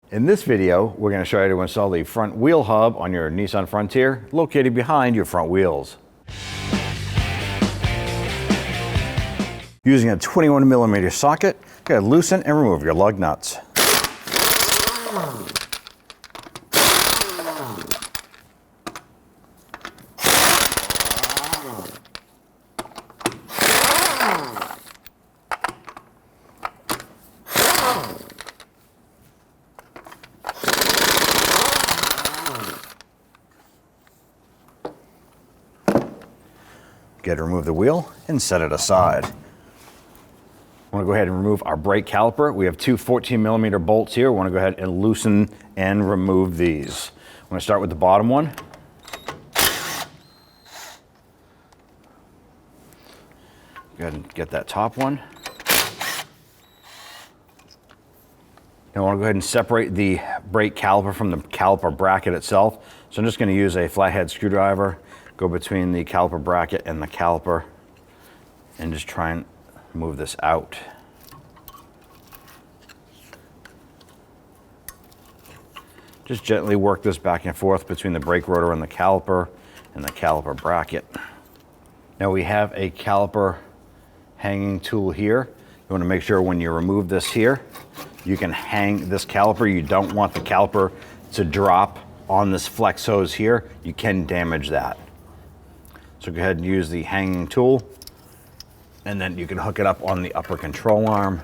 In this video, we're going to show you how to install the front wheel hub on your Nissan Frontier, located behind your front wheels. Using a 21mm socket, go ahead, loosen and remove your lug nuts. Get to remove the wheel and set it aside. I want to go ahead and remove our brake caliper. We have two 14mm bolts here. We want to go ahead and loosen and remove these. I'm going to start with the bottom one. Go ahead and get that top one. Now I want to go ahead and separate the brake caliper from the caliper bracket itself. So I'm just going to use a flathead screwdriver, go between the caliper bracket and the caliper, and just try and move this out. Just gently work this back and forth between the brake rotor and the caliper bracket. Now we have a caliper hanging tool here. You want to make sure when you remove this here, you can hang this caliper. You don't want the caliper to drop on this flex hose here. You can damage that. So go ahead and use the hanging tool, and then you can hook it up on the upper control arm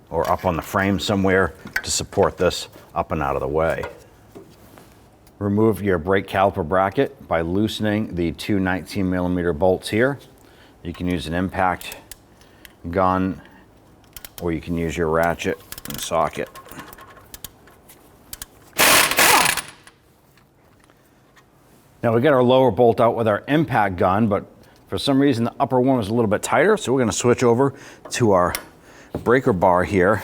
or up on the frame somewhere to support this up and out of the way. Remove your brake caliper bracket by loosening the two 19mm bolts here. You can use an impact gun, or you can use your ratchet and socket. Now we got our lower bolt out with our impact gun, but for some reason the upper one was a little bit tighter, so we're going to switch over to our breaker bar here.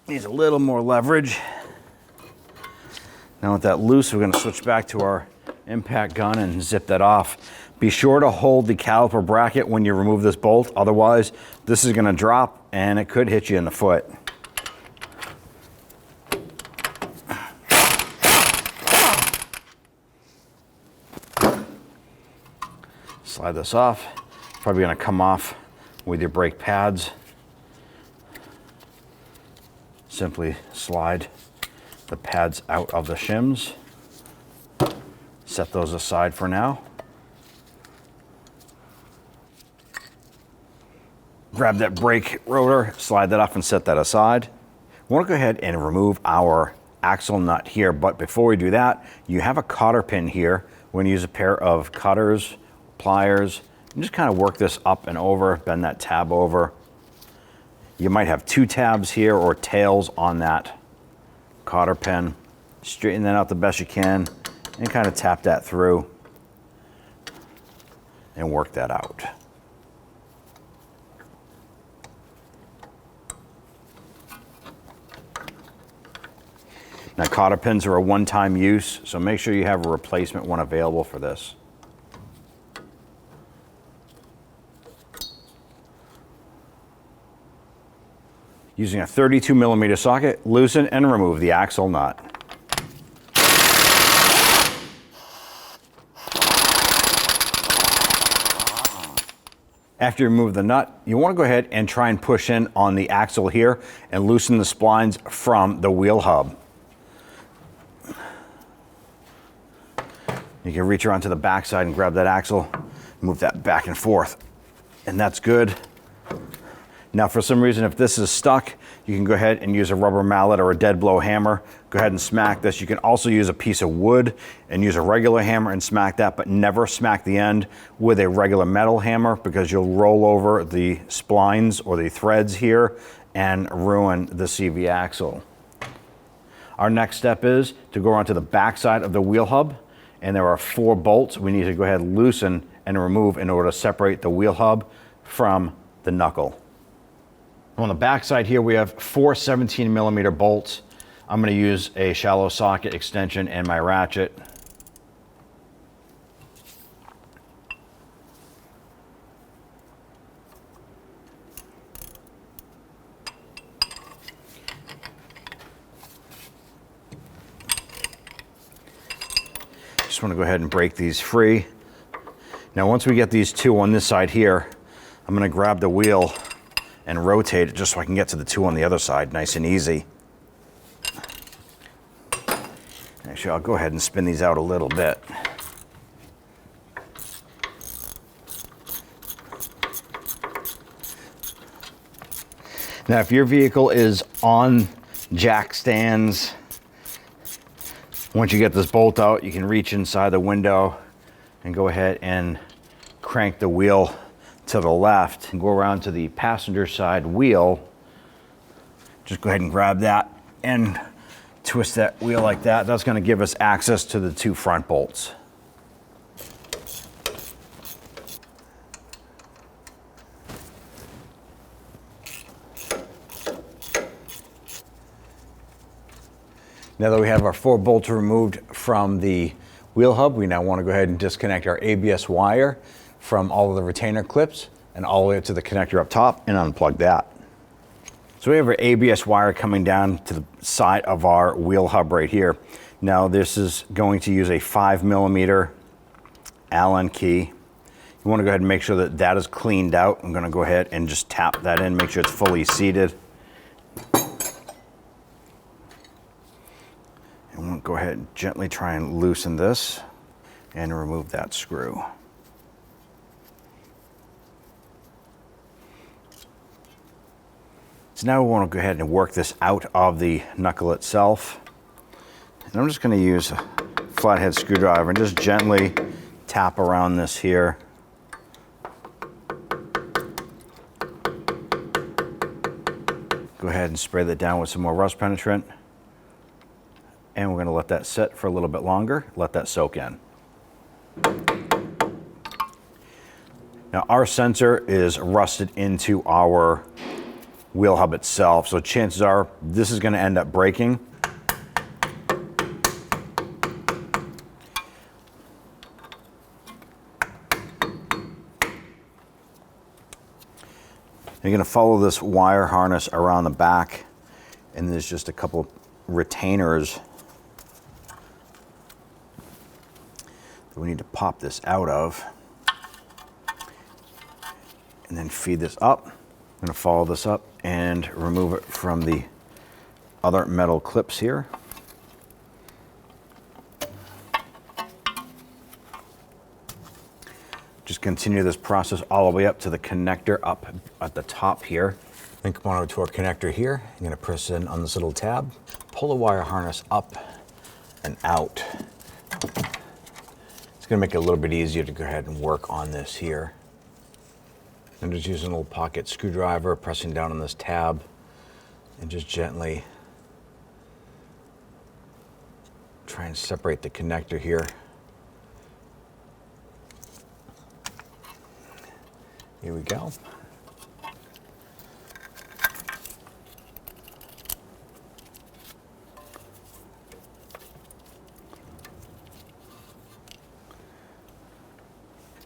Needs a little more leverage. Now with that loose, we're going to switch back to our impact gun and zip that off. Be sure to hold the caliper bracket when you remove this bolt, otherwise this is going to drop and it could hit you in the foot. Slide this off. Probably going to come off with your brake pads. Simply slide the pads out of the shims. Set those aside for now. Grab that brake rotor, slide that off and set that aside. We want to go ahead and remove our axle nut here, but before we do that, you have a cotter pin here. We're going to use a pair of cutters, pliers, and just kind of work this up and over, bend that tab over. You might have two tabs here or tails on that cotter pin. Straighten that out the best you can and kind of tap that through and work that out. Now cotter pins are a one-time use, so make sure you have a replacement one available for this. Using a 32mm socket, loosen and remove the axle nut. After you remove the nut, you want to go ahead and try and push in on the axle here and loosen the splines from the wheel hub. You can reach around to the back side and grab that axle, move that back and forth, and that's good. Now for some reason, if this is stuck, you can go ahead and use a rubber mallet or a dead blow hammer. Go ahead and smack this. You can also use a piece of wood and use a regular hammer and smack that, but never smack the end with a regular metal hammer because you'll roll over the splines or the threads here and ruin the CV axle. Our next step is to go onto the back side of the wheel hub, and there are 4 bolts we need to go ahead and loosen and remove in order to separate the wheel hub from the knuckle. On the back side here, we have 4 17mm bolts. I'm going to use a shallow socket extension and my ratchet. Just want to go ahead and break these free. Now, once we get these two on this side here, I'm going to grab the wheel and rotate it just so I can get to the two on the other side, nice and easy. Actually, I'll go ahead and spin these out a little bit. Now, if your vehicle is on jack stands, once you get this bolt out, you can reach inside the window and go ahead and crank the wheel to the left and go around to the passenger side wheel. Just go ahead and grab that and twist that wheel like that. That's going to give us access to the two front bolts. Now that we have our 4 bolts removed from the wheel hub, we now want to go ahead and disconnect our ABS wire from all of the retainer clips and all the way up to the connector up top and unplug that. So we have our ABS wire coming down to the side of our wheel hub right here. Now this is going to use a 5mm Allen key. You want to go ahead and make sure that that is cleaned out. I'm going to go ahead and just tap that in, make sure it's fully seated. And we'll go ahead and gently try and loosen this and remove that screw. So now we want to go ahead and work this out of the knuckle itself. And I'm just going to use a flathead screwdriver and just gently tap around this here. Go ahead and spray that down with some more rust penetrant. And we're going to let that sit for a little bit longer, let that soak in. Now our sensor is rusted into our wheel hub itself, so chances are this is going to end up breaking. You're going to follow this wire harness around the back, and there's just a couple retainers that we need to pop this out of and then feed this up. I'm going to follow this up and remove it from the other metal clips here. Just continue this process all the way up to the connector up at the top here. Then come on over to our connector here. I'm going to press in on this little tab, pull the wire harness up and out. It's going to make it a little bit easier to go ahead and work on this here. I'm just using a little pocket screwdriver, pressing down on this tab, and just gently try and separate the connector here. Here we go.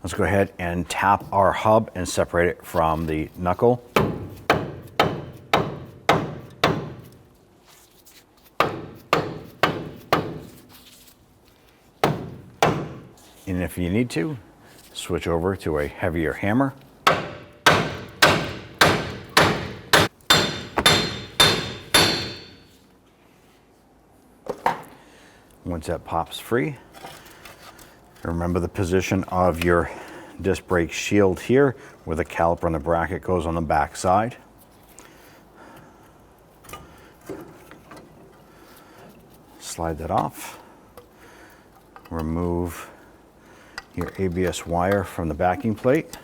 Let's go ahead and tap our hub and separate it from the knuckle. And if you need to, switch over to a heavier hammer. Once that pops free, remember the position of your disc brake shield here, where the caliper and the bracket goes on the back side. Slide that off. Remove your ABS wire from the backing plate.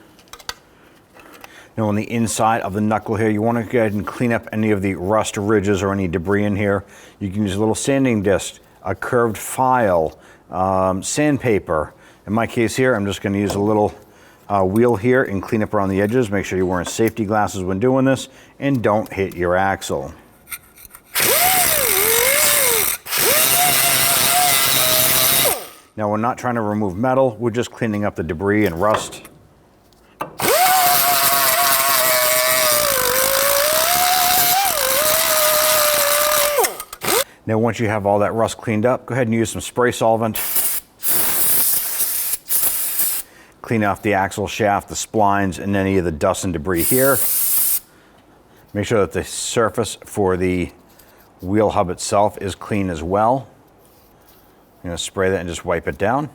Now on the inside of the knuckle here, you want to go ahead and clean up any of the rust ridges or any debris in here. You can use a little sanding disc, a curved file, sandpaper. In my case here, I'm just going to use a little wheel here and clean up around the edges. Make sure you're wearing safety glasses when doing this and don't hit your axle. Now we're not trying to remove metal, we're just cleaning up the debris and rust. Now once you have all that rust cleaned up, go ahead and use some spray solvent Clean off the axle shaft, the splines, and any of the dust and debris here. Make sure that the surface for the wheel hub itself is clean as well. I'm gonna spray that and just wipe it down.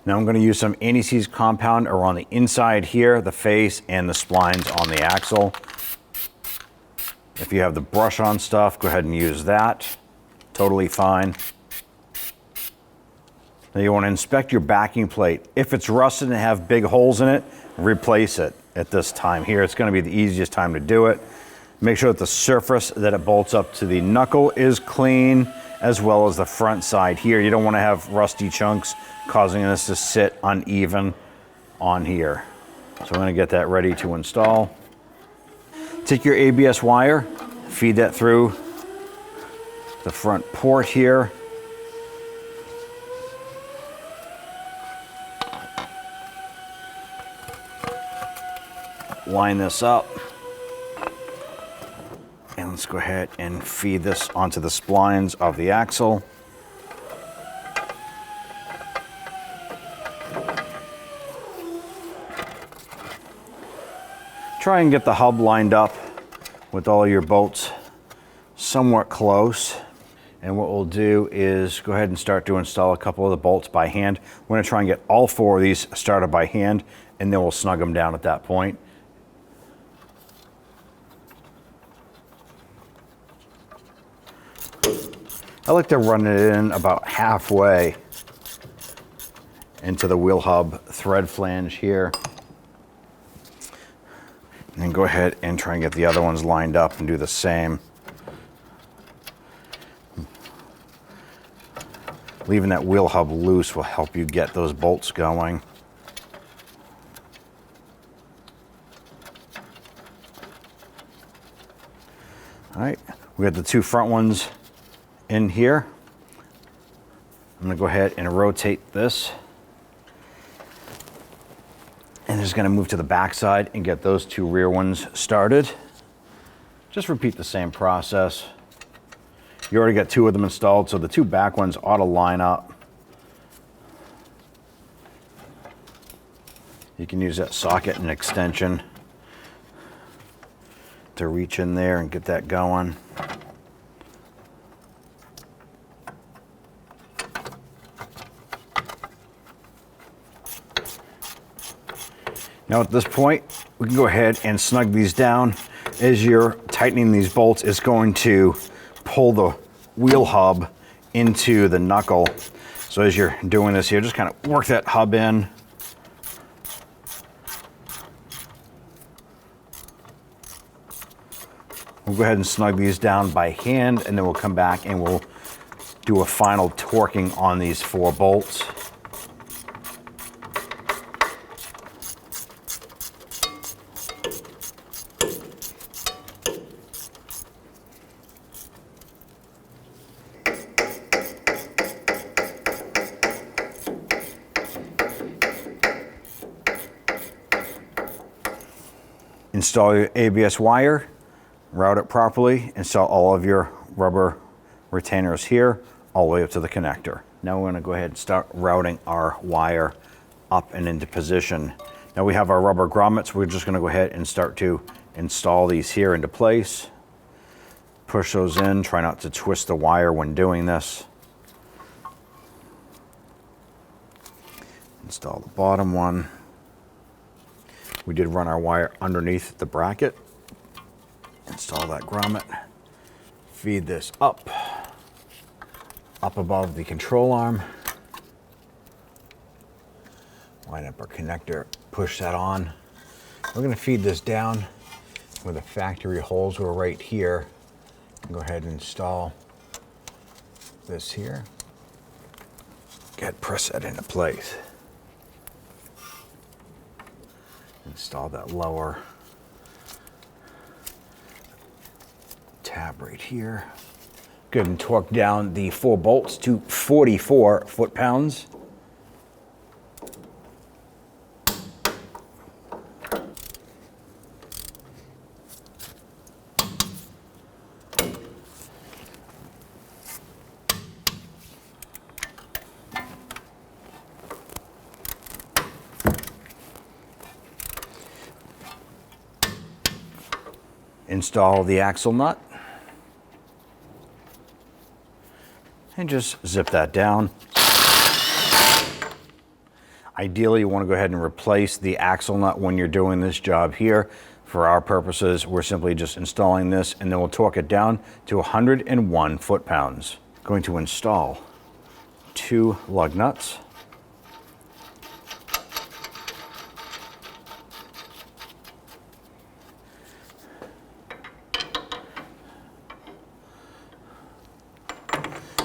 Now I'm going to use some anti-seize compound around the inside here, the face, and the splines on the axle. If you have the brush on stuff, go ahead and use that. Totally fine. Now you want to inspect your backing plate. If it's rusted and have big holes in it, replace it at this time here. It's going to be the easiest time to do it. Make sure that the surface that it bolts up to the knuckle is clean, as well as the front side here. You don't want to have rusty chunks causing this to sit uneven on here. So I'm going to get that ready to install. Take your ABS wire, feed that through the front port here. Line this up. And let's go ahead and feed this onto the splines of the axle. Try and get the hub lined up with all your bolts somewhat close. And what we'll do is go ahead and start to install a couple of the bolts by hand. We're going to try and get all 4 of these started by hand, and then we'll snug them down at that point. I like to run it in about halfway into the wheel hub thread flange here. And then go ahead and try and get the other ones lined up and do the same. Leaving that wheel hub loose will help you get those bolts going. All right, we got the 2 front ones in here. I'm going to go ahead and rotate this. And just going to move to the back side and get those 2 rear ones started. Just repeat the same process. You already got 2 of them installed, so the 2 back ones ought to line up. You can use that socket and extension to reach in there and get that going. Now at this point, we can go ahead and snug these down. As you're tightening these bolts, it's going to pull the wheel hub into the knuckle. So as you're doing this here, just kind of work that hub in. We'll go ahead and snug these down by hand, and then we'll come back and we'll do a final torquing on these 4 bolts. Install your ABS wire, route it properly, install all of your rubber retainers here, all the way up to the connector. Now we're going to go ahead and start routing our wire up and into position. Now we have our rubber grommets. We're just going to go ahead and start to install these here into place. Push those in, try not to twist the wire when doing this. Install the bottom one. We did run our wire underneath the bracket. Install that grommet. Feed this up above the control arm. Line up our connector, push that on. We're going to feed this down where the factory holes were right here. Go ahead and install this here. Press that into place. Install that lower tab right here. Go ahead and torque down the 4 bolts to 44 foot-pounds. Install the axle nut. And just zip that down. Ideally, you want to go ahead and replace the axle nut when you're doing this job here. For our purposes, we're simply just installing this, and then we'll torque it down to 101 foot-pounds. Going to install 2 lug nuts.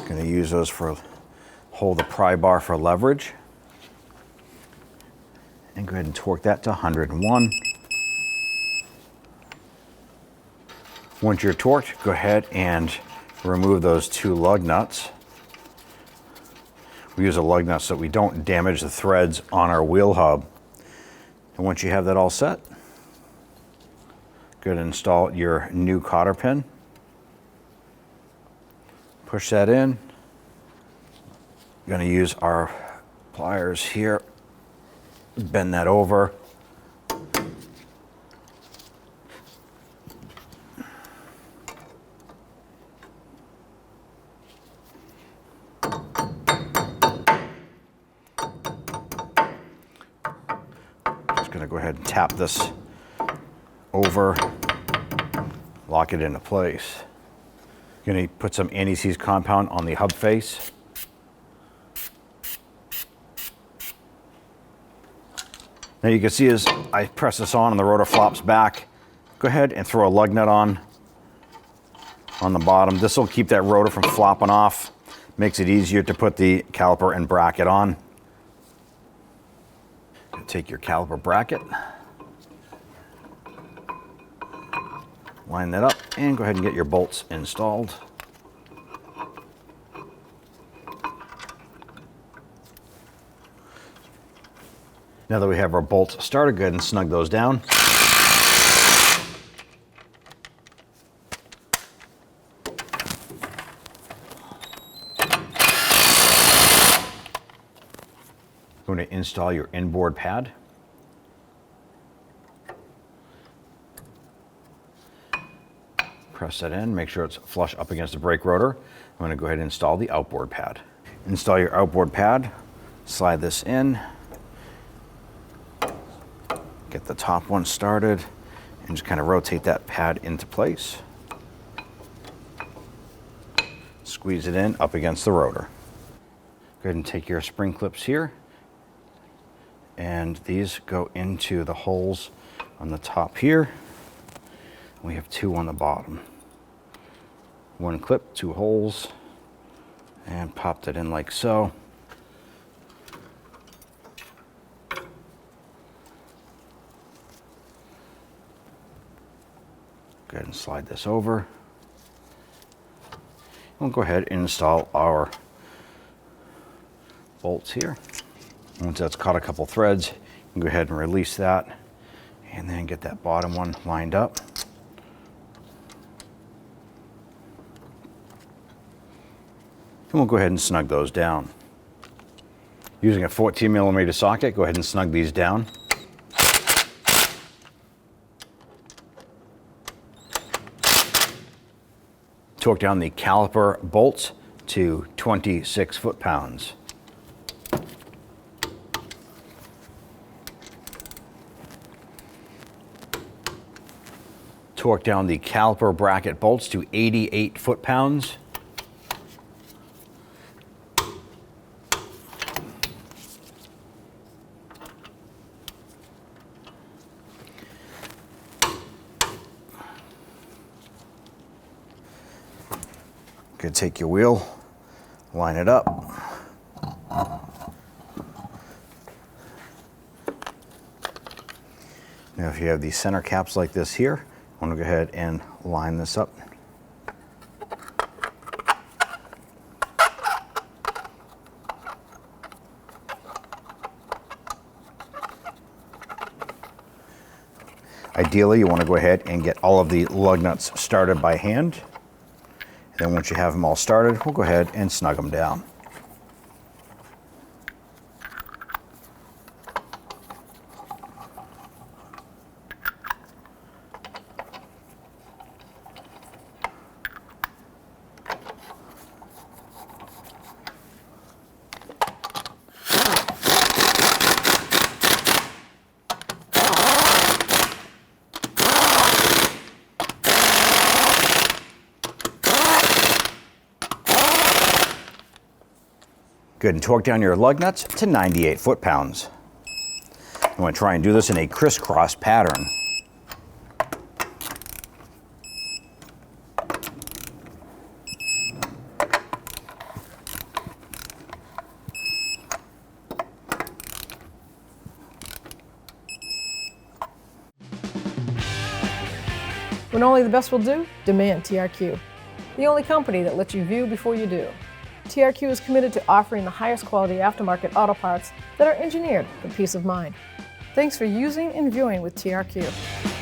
Going to use those for hold the pry bar for leverage. And go ahead and torque that to 101. Once you're torqued, go ahead and remove those 2 lug nuts. We use a lug nut so that we don't damage the threads on our wheel hub. And once you have that all set, go ahead and install your new cotter pin. Push that in. We're going to use our pliers here. Bend that over. Just going to go ahead and tap this over, lock it into place. Going to put some anti-seize compound on the hub face. Now you can see as I press this on and the rotor flops back, go ahead and throw a lug nut on the bottom. This will keep that rotor from flopping off. Makes it easier to put the caliper and bracket on. Take your caliper bracket, line that up, and go ahead and get your bolts installed. Now that we have our bolts started, go ahead and snug those down. Going to install your inboard pad. Press that in, make sure it's flush up against the brake rotor. I'm going to go ahead and install the outboard pad. Install your outboard pad, slide this in, get the top one started, and just kind of rotate that pad into place. Squeeze it in up against the rotor. Go ahead and take your spring clips here, and these go into the holes on the top here. We have 2 on the bottom. 1 clip, 2 holes, and pop that in like so. Go ahead and slide this over. We'll go ahead and install our bolts here. Once that's caught a couple threads, you can go ahead and release that, and then get that bottom one lined up. And we'll go ahead and snug those down. Using a 14mm socket, go ahead and snug these down. Torque down the caliper bolts to 26 foot-pounds. Torque down the caliper bracket bolts to 88 foot-pounds. Good, take your wheel, line it up. Now if you have these center caps like this here, I want to go ahead and line this up. Ideally, you want to go ahead and get all of the lug nuts started by hand. And then once you have them all started, we'll go ahead and snug them down. Good, and torque down your lug nuts to 98 foot-pounds. You want to try and do this in a crisscross pattern. When only the best will do, demand TRQ. The only company that lets you view before you do. TRQ is committed to offering the highest quality aftermarket auto parts that are engineered for peace of mind. Thanks for using and viewing with TRQ.